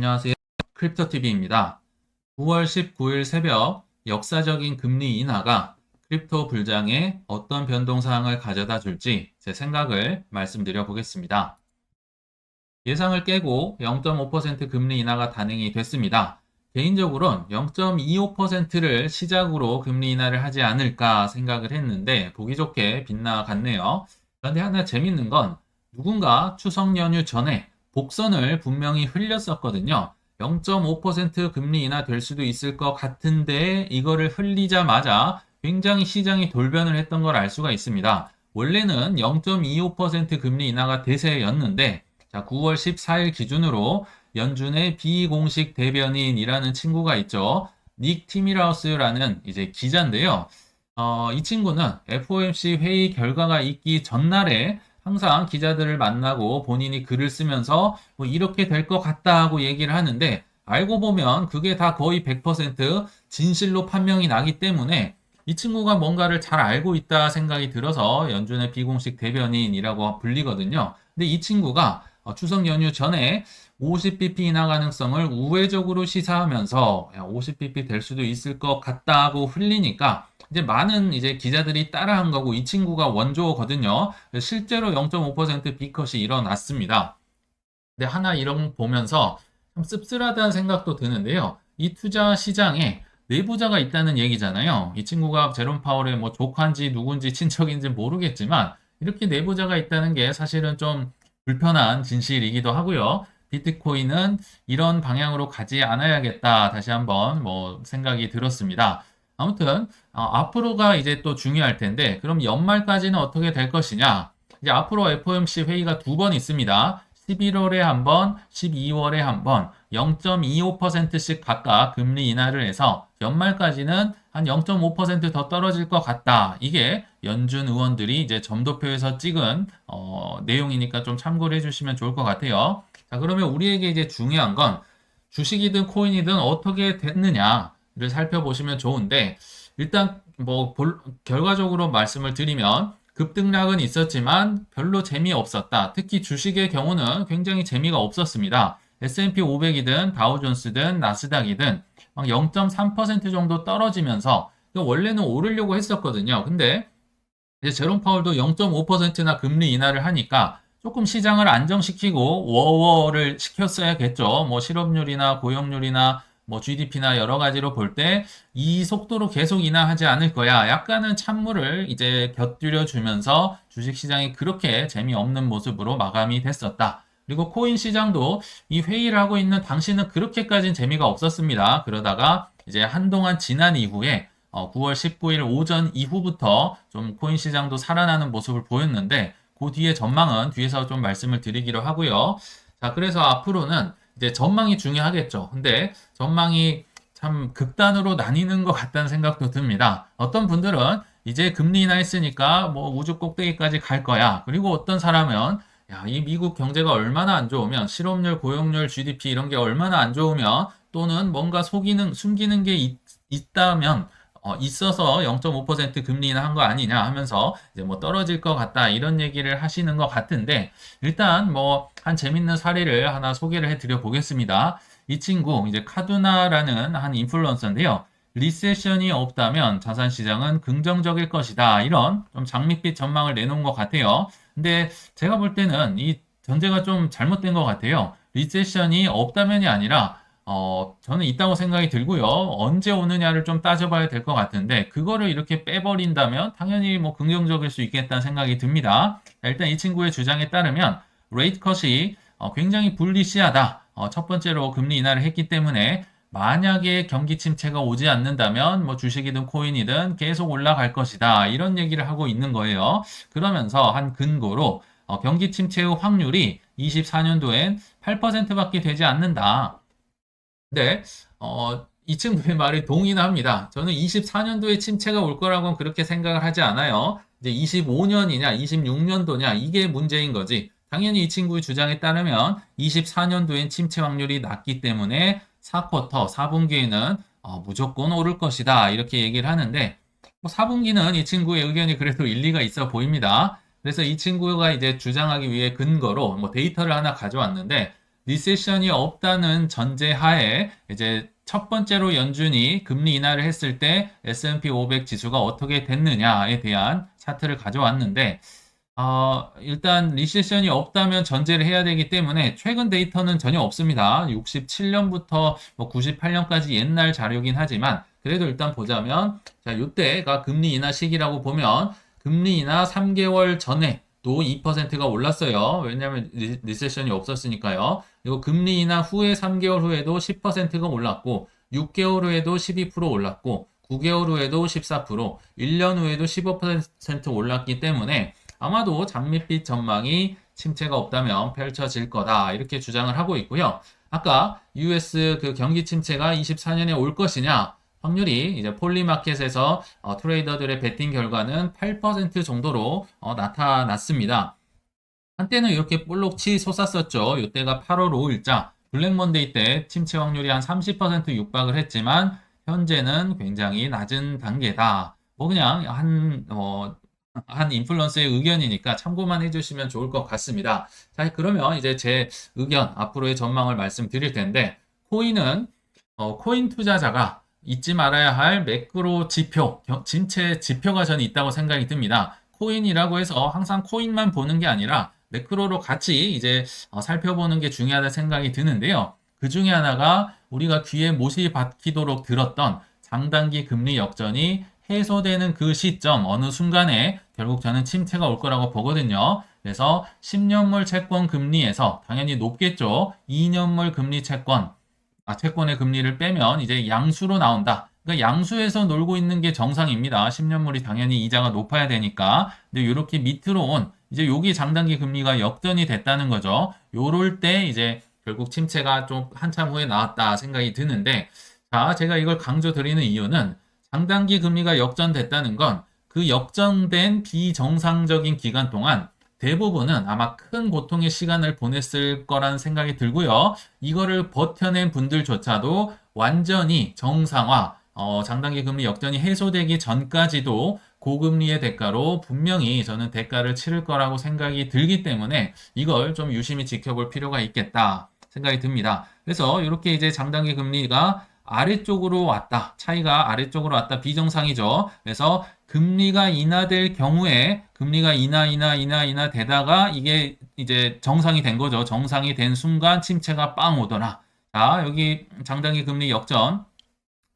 안녕하세요. 크립토TV입니다. 9월 19일 새벽 역사적인 금리 인하가 크립토 불장에 어떤 변동사항을 가져다 줄지 제 생각을 말씀드려 보겠습니다. 예상을 깨고 0.5% 금리 인하가 단행이 됐습니다. 개인적으로는 0.25%를 시작으로 금리 인하를 하지 않을까 생각을 했는데 보기 좋게 빗나갔네요. 그런데 하나 재밌는 건 누군가 추석 연휴 전에 복선을 분명히 흘렸었거든요. 0.5% 금리 인하 될 수도 있을 것 같은데 이거를 흘리자마자 굉장히 시장이 돌변을 했던 걸 알 수가 있습니다. 원래는 0.25% 금리 인하가 대세였는데 자, 9월 14일 기준으로 연준의 비공식 대변인이라는 친구가 있죠. 닉 티미라우스라는 이제 기자인데요. 이 친구는 FOMC 회의 결과가 있기 전날에 항상 기자들을 만나고 본인이 글을 쓰면서 뭐 이렇게 될 것 같다 하고 얘기를 하는데 알고 보면 그게 다 거의 100% 진실로 판명이 나기 때문에 이 친구가 뭔가를 잘 알고 있다 생각이 들어서 연준의 비공식 대변인이라고 불리거든요. 근데 이 친구가 추석 연휴 전에 50bp 인하 가능성을 우회적으로 시사하면서 50bp 될 수도 있을 것 같다고 흘리니까 이제 많은 이제 기자들이 따라한 거고 이 친구가 원조거든요. 실제로 0.5% B컷이 일어났습니다. 근데 하나 이런 거 보면서 좀 씁쓸하다는 생각도 드는데요. 이 투자 시장에 내부자가 있다는 얘기잖아요. 이 친구가 제롬 파월의 뭐 조카인지 누군지 친척인지 모르겠지만 이렇게 내부자가 있다는 게 사실은 좀 불편한 진실이기도 하고요. 비트코인은 이런 방향으로 가지 않아야겠다. 다시 한번 뭐 생각이 들었습니다. 아무튼 앞으로가 이제 또 중요할 텐데 그럼 연말까지는 어떻게 될 것이냐? 이제 앞으로 FOMC 회의가 두 번 있습니다. 11월에 한 번, 12월에 한 번, 0.25%씩 각각 금리 인하를 해서 연말까지는 한 0.5%더 떨어질 것 같다. 이게 연준 의원들이 이제 점도표에서 찍은 내용이니까 좀 참고를 해주시면 좋을 것 같아요. 자, 그러면 우리에게 이제 중요한 건 주식이든 코인이든 어떻게 됐느냐를 살펴보시면 좋은데 일단 뭐 결과적으로 말씀을 드리면 급등락은 있었지만 별로 재미없었다. 특히 주식의 경우는 굉장히 재미가 없었습니다. S&P 500이든 다우존스든 나스닥이든 막 0.3% 정도 떨어지면서 원래는 오르려고 했었거든요. 근데 이제 제롬 파월도 0.5%나 금리 인하를 하니까 조금 시장을 안정시키고 워워를 시켰어야겠죠. 뭐 실업률이나 고용률이나 뭐 GDP나 여러 가지로 볼 때 이 속도로 계속 인하하지 않을 거야. 약간은 찬물을 이제 곁들여 주면서 주식 시장이 그렇게 재미없는 모습으로 마감이 됐었다. 그리고 코인 시장도 이 회의를 하고 있는 당시는 그렇게까지는 재미가 없었습니다. 그러다가 이제 한동안 지난 이후에 9월 19일 오전 이후부터 좀 코인 시장도 살아나는 모습을 보였는데 그 뒤에 전망은 뒤에서 좀 말씀을 드리기로 하고요. 자, 그래서 앞으로는 이제 전망이 중요하겠죠. 근데 전망이 참 극단으로 나뉘는 것 같다는 생각도 듭니다. 어떤 분들은 이제 금리 인하 했으니까 뭐 우주 꼭대기까지 갈 거야. 그리고 어떤 사람은 야, 이 미국 경제가 얼마나 안 좋으면 실업률, 고용률, GDP 이런 게 얼마나 안 좋으면 또는 뭔가 숨기는 게 있다면 있어서 0.5% 금리 인하한 거 아니냐 하면서 이제 뭐 떨어질 것 같다 이런 얘기를 하시는 것 같은데 일단 뭐 한 재밌는 사례를 하나 소개를 해드려 보겠습니다. 이 친구 이제 카두나라는 한 인플루언서인데요. 리세션이 없다면 자산 시장은 긍정적일 것이다. 이런 좀 장밋빛 전망을 내놓은 것 같아요. 근데 제가 볼 때는 이 전제가 좀 잘못된 것 같아요. 리세션이 없다면이 아니라 저는 있다고 생각이 들고요. 언제 오느냐를 좀 따져봐야 될 것 같은데, 그거를 이렇게 빼버린다면 당연히 뭐 긍정적일 수 있겠다는 생각이 듭니다. 자, 일단 이 친구의 주장에 따르면, 레이트 컷이 굉장히 불리시하다. 첫 번째로 금리 인하를 했기 때문에, 만약에 경기 침체가 오지 않는다면, 뭐 주식이든 코인이든 계속 올라갈 것이다. 이런 얘기를 하고 있는 거예요. 그러면서 한 근거로, 경기 침체의 확률이 24년도엔 8%밖에 되지 않는다. 근데 이 친구의 말에 동의는 합니다. 저는 24년도에 침체가 올 거라고는 그렇게 생각을 하지 않아요. 이제 25년이냐, 26년도냐 이게 문제인 거지. 당연히 이 친구의 주장에 따르면 24년도엔 침체 확률이 낮기 때문에 4쿼터, 4분기에는 무조건 오를 것이다. 이렇게 얘기를 하는데 4분기는 이 친구의 의견이 그래도 일리가 있어 보입니다. 그래서 이 친구가 이제 주장하기 위해 근거로 뭐 데이터를 하나 가져왔는데 리세션이 없다는 전제하에 이제 첫 번째로 연준이 금리 인하를 했을 때 S&P 500 지수가 어떻게 됐느냐에 대한 차트를 가져왔는데 일단 리세션이 없다면 전제를 해야 되기 때문에 최근 데이터는 전혀 없습니다. 67년부터 98년까지 옛날 자료긴 하지만 그래도 일단 보자면 자, 요때가 금리 인하 시기라고 보면 금리 인하 3개월 전에 또 2%가 올랐어요. 왜냐하면 리세션이 없었으니까요. 그리고 금리 인하 후에 3개월 후에도 10%가 올랐고 6개월 후에도 12% 올랐고 9개월 후에도 14%, 1년 후에도 15% 올랐기 때문에 아마도 장밋빛 전망이 침체가 없다면 펼쳐질 거다. 이렇게 주장을 하고 있고요. 아까 US 그 경기 침체가 24년에 올 것이냐? 확률이 이제 폴리마켓에서 트레이더들의 베팅 결과는 8% 정도로 나타났습니다. 한때는 이렇게 볼록치 솟았었죠. 이때가 8월 5일자 블랙 먼데이 때 침체 확률이 한 30% 육박을 했지만 현재는 굉장히 낮은 단계다. 뭐 그냥 한 인플루언서의 의견이니까 참고만 해주시면 좋을 것 같습니다. 자, 그러면 이제 제 의견, 앞으로의 전망을 말씀드릴 텐데, 코인 투자자가 잊지 말아야 할 매크로 지표, 진체 지표가 저는 있다고 생각이 듭니다. 코인이라고 해서 항상 코인만 보는 게 아니라 매크로로 같이 이제 살펴보는 게 중요하다 생각이 드는데요. 그 중에 하나가 우리가 귀에 못이 박히도록 들었던 장단기 금리 역전이 해소되는 그 시점, 어느 순간에 결국 저는 침체가 올 거라고 보거든요. 그래서 10년물 채권 금리에서 당연히 높겠죠. 2년물 금리 채권의 금리를 빼면 이제 양수로 나온다. 그러니까 양수에서 놀고 있는 게 정상입니다. 10년물이 당연히 이자가 높아야 되니까. 근데 이렇게 밑으로 이제 여기 장단기 금리가 역전이 됐다는 거죠. 요럴 때 이제 결국 침체가 좀 한참 후에 나왔다 생각이 드는데, 자, 제가 이걸 강조드리는 이유는 장단기 금리가 역전됐다는 건 그 역전된 비정상적인 기간 동안 대부분은 아마 큰 고통의 시간을 보냈을 거란 생각이 들고요. 이거를 버텨낸 분들조차도 완전히 정상화, 장단기 금리 역전이 해소되기 전까지도 고금리의 대가로 분명히 저는 대가를 치를 거라고 생각이 들기 때문에 이걸 좀 유심히 지켜볼 필요가 있겠다 생각이 듭니다. 그래서 이렇게 이제 장단기 금리가 아래쪽으로 왔다. 차이가 아래쪽으로 왔다. 비정상이죠. 그래서 금리가 인하될 경우에 금리가 인하 되다가 이게 이제 정상이 된 거죠. 정상이 된 순간 침체가 빵 오더라. 자, 여기 장단기 금리 역전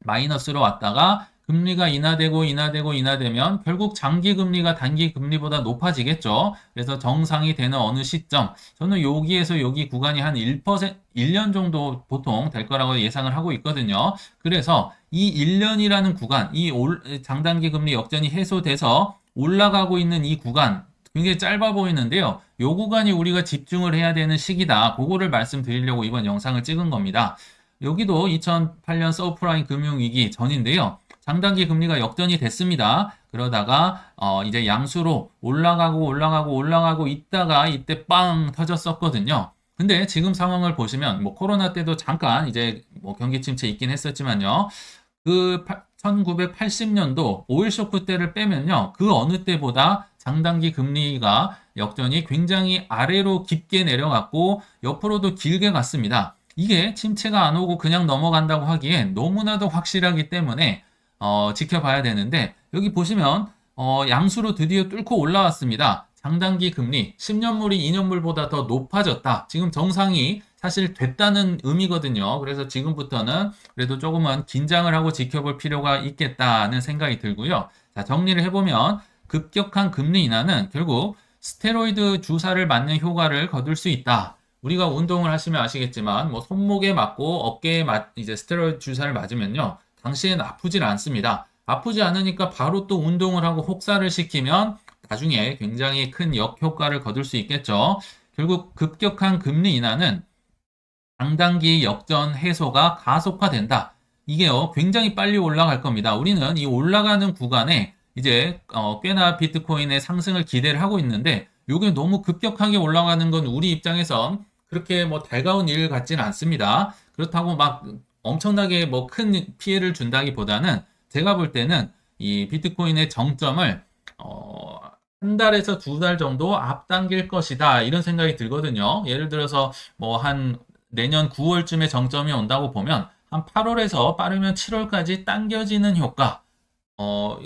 마이너스로 왔다가 금리가 인하되면 결국 장기 금리가 단기 금리보다 높아지겠죠. 그래서 정상이 되는 어느 시점, 저는 여기에서 여기 구간이 한 1년 정도 보통 될 거라고 예상을 하고 있거든요. 그래서 이 1년이라는 구간, 장단기 금리 역전이 해소돼서 올라가고 있는 이 구간, 굉장히 짧아 보이는데요. 이 구간이 우리가 집중을 해야 되는 시기다. 그거를 말씀드리려고 이번 영상을 찍은 겁니다. 여기도 2008년 서프라임 금융위기 전인데요. 장단기 금리가 역전이 됐습니다. 그러다가 이제 양수로 올라가고 있다가 이때 빵 터졌었거든요. 근데 지금 상황을 보시면 뭐 코로나 때도 잠깐 이제 뭐 경기 침체 있긴 했었지만요. 그 1980년도 오일 쇼크 때를 빼면요. 그 어느 때보다 장단기 금리가 역전이 굉장히 아래로 깊게 내려갔고 옆으로도 길게 갔습니다. 이게 침체가 안 오고 그냥 넘어간다고 하기엔 너무나도 확실하기 때문에 지켜봐야 되는데 여기 보시면 양수로 드디어 뚫고 올라왔습니다. 장단기 금리 10년물이 2년물보다 더 높아졌다. 지금 정상이 사실 됐다는 의미거든요. 그래서 지금부터는 그래도 조금은 긴장을 하고 지켜볼 필요가 있겠다는 생각이 들고요. 자, 정리를 해보면 급격한 금리 인하는 결국 스테로이드 주사를 맞는 효과를 거둘 수 있다. 우리가 운동을 하시면 아시겠지만 뭐 손목에 맞고 어깨에 이제 스테로이드 주사를 맞으면요. 당시엔 아프질 않습니다. 아프지 않으니까 바로 또 운동을 하고 혹사를 시키면 나중에 굉장히 큰 역효과를 거둘 수 있겠죠. 결국 급격한 금리 인하는 장단기 역전 해소가 가속화된다. 이게요, 굉장히 빨리 올라갈 겁니다. 우리는 이 올라가는 구간에 이제 꽤나 비트코인의 상승을 기대를 하고 있는데 이게 너무 급격하게 올라가는 건 우리 입장에선 그렇게 뭐 달가운 일 같지는 않습니다. 그렇다고 막 엄청나게 뭐 큰 피해를 준다기보다는 제가 볼 때는 이 비트코인의 정점을 한 달에서 두 달 정도 앞당길 것이다 이런 생각이 들거든요. 예를 들어서 뭐 한 내년 9월쯤에 정점이 온다고 보면 한 8월에서 빠르면 7월까지 당겨지는 효과.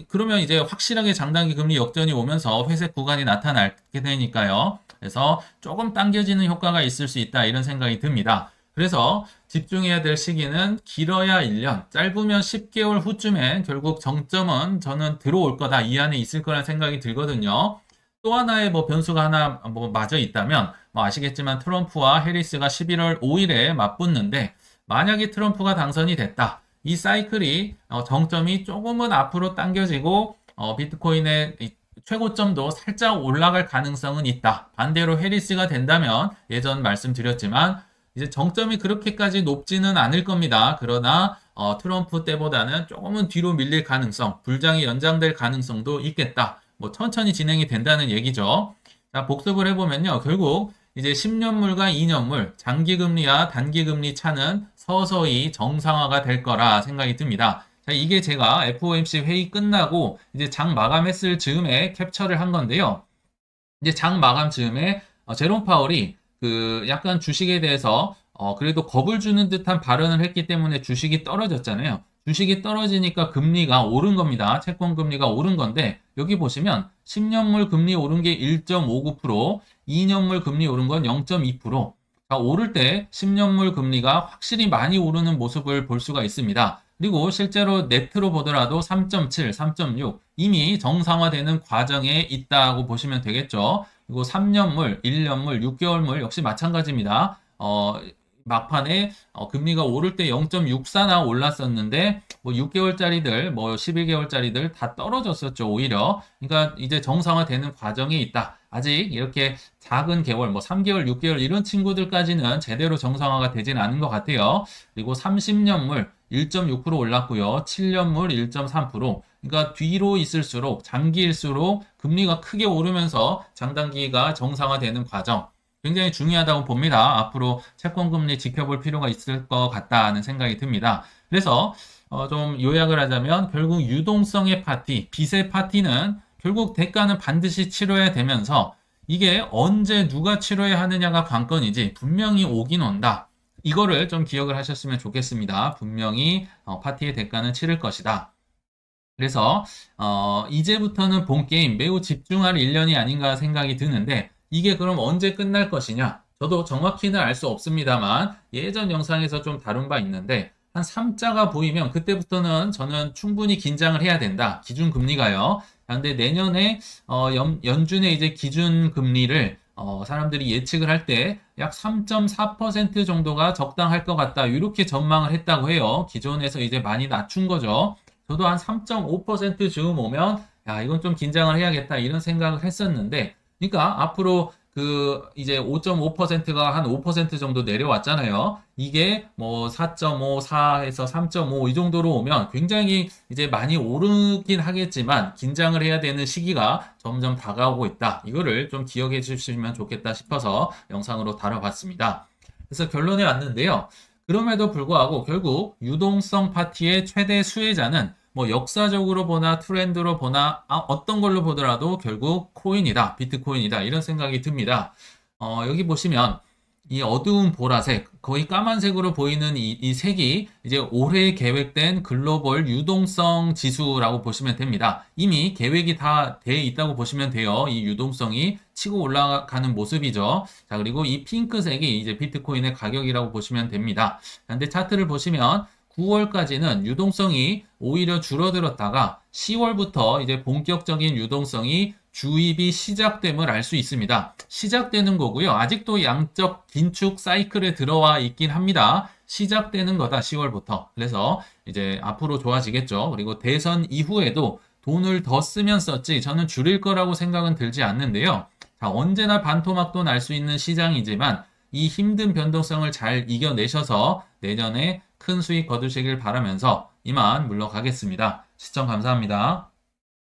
그러면 이제 확실하게 장단기 금리 역전이 오면서 회색 구간이 나타나게 되니까요. 그래서 조금 당겨지는 효과가 있을 수 있다 이런 생각이 듭니다. 그래서 집중해야 될 시기는 길어야 1년, 짧으면 10개월 후쯤에 결국 정점은 저는 들어올 거다. 이 안에 있을 거라는 생각이 들거든요. 또 하나의 뭐 변수가 하나 뭐 마저 있다면 뭐 아시겠지만 트럼프와 해리스가 11월 5일에 맞붙는데 만약에 트럼프가 당선이 됐다. 이 사이클이 정점이 조금은 앞으로 당겨지고 비트코인의 최고점도 살짝 올라갈 가능성은 있다. 반대로 해리스가 된다면 예전 말씀드렸지만 이제 정점이 그렇게까지 높지는 않을 겁니다. 그러나 트럼프 때보다는 조금은 뒤로 밀릴 가능성, 불장이 연장될 가능성도 있겠다. 뭐 천천히 진행이 된다는 얘기죠. 자, 복습을 해보면요. 결국 이제 10년물과 2년물, 장기금리와 단기금리 차는 서서히 정상화가 될 거라 생각이 듭니다. 자, 이게 제가 FOMC 회의 끝나고 이제 장 마감했을 즈음에 캡처를 한 건데요. 이제 장 마감 즈음에 제롬 파월이 그 약간 주식에 대해서 그래도 겁을 주는 듯한 발언을 했기 때문에 주식이 떨어졌잖아요. 주식이 떨어지니까 금리가 오른 겁니다. 채권 금리가 오른 건데 여기 보시면 10년물 금리 오른 게 1.59%, 2년물 금리 오른 건 0.2%. 자, 오를 때 10년물 금리가 확실히 많이 오르는 모습을 볼 수가 있습니다. 그리고 실제로 네트로 보더라도 3.7, 3.6 이미 정상화되는 과정에 있다고 보시면 되겠죠. 그리고 3년물, 1년물, 6개월물 역시 마찬가지입니다. 막판에 금리가 오를 때 0.64나 올랐었는데 뭐 6개월짜리들, 뭐 12개월짜리들 다 떨어졌었죠, 오히려. 그러니까 이제 정상화되는 과정에 있다. 아직 이렇게 작은 개월, 뭐 3개월, 6개월 이런 친구들까지는 제대로 정상화가 되진 않은 것 같아요. 그리고 30년물 1.6% 올랐고요. 7년물 1.3%. 그러니까 뒤로 있을수록 장기일수록 금리가 크게 오르면서 장단기가 정상화되는 과정. 굉장히 중요하다고 봅니다. 앞으로 채권금리 지켜볼 필요가 있을 것 같다는 생각이 듭니다. 그래서 좀 요약을 하자면 결국 유동성의 파티, 빚의 파티는 결국 대가는 반드시 치러야 되면서 이게 언제 누가 치러야 하느냐가 관건이지 분명히 오긴 온다. 이거를 좀 기억을 하셨으면 좋겠습니다. 분명히 파티의 대가는 치를 것이다. 그래서 이제부터는 본 게임 매우 집중할 1년이 아닌가 생각이 드는데 이게 그럼 언제 끝날 것이냐? 저도 정확히는 알 수 없습니다만 예전 영상에서 좀 다룬 바 있는데 한 3자가 보이면 그때부터는 저는 충분히 긴장을 해야 된다. 기준금리가요. 그런데 내년에 연준의 이제 기준금리를 사람들이 예측을 할 때 약 3.4% 정도가 적당할 것 같다. 이렇게 전망을 했다고 해요. 기존에서 이제 많이 낮춘 거죠. 저도 한 3.5% 즈음 오면 야 이건 좀 긴장을 해야겠다 이런 생각을 했었는데 그러니까 앞으로 그 이제 5.5%가 한 5% 정도 내려왔잖아요. 이게 뭐 4.5, 4에서 3.5 이 정도로 오면 굉장히 이제 많이 오르긴 하겠지만 긴장을 해야 되는 시기가 점점 다가오고 있다. 이거를 좀 기억해 주시면 좋겠다 싶어서 영상으로 다뤄봤습니다. 그래서 결론에 왔는데요. 그럼에도 불구하고 결국 유동성 파티의 최대 수혜자는 뭐 역사적으로 보나 트렌드로 보나 어떤 걸로 보더라도 결국 코인이다, 비트코인이다 이런 생각이 듭니다. 여기 보시면 이 어두운 보라색, 거의 까만색으로 보이는 이 색이 이제 올해 계획된 글로벌 유동성 지수라고 보시면 됩니다. 이미 계획이 다 돼 있다고 보시면 돼요. 이 유동성이 치고 올라가는 모습이죠. 자, 그리고 이 핑크색이 이제 비트코인의 가격이라고 보시면 됩니다. 근데 차트를 보시면 9월까지는 유동성이 오히려 줄어들었다가 10월부터 이제 본격적인 유동성이 주입이 시작됨을 알 수 있습니다. 시작되는 거고요. 아직도 양적 긴축 사이클에 들어와 있긴 합니다. 시작되는 거다, 10월부터. 그래서 이제 앞으로 좋아지겠죠. 그리고 대선 이후에도 돈을 더 쓰면 썼지 저는 줄일 거라고 생각은 들지 않는데요. 자, 언제나 반토막도 날 수 있는 시장이지만 이 힘든 변동성을 잘 이겨내셔서 내년에 큰 수익 거두시길 바라면서 이만 물러가겠습니다. 시청 감사합니다.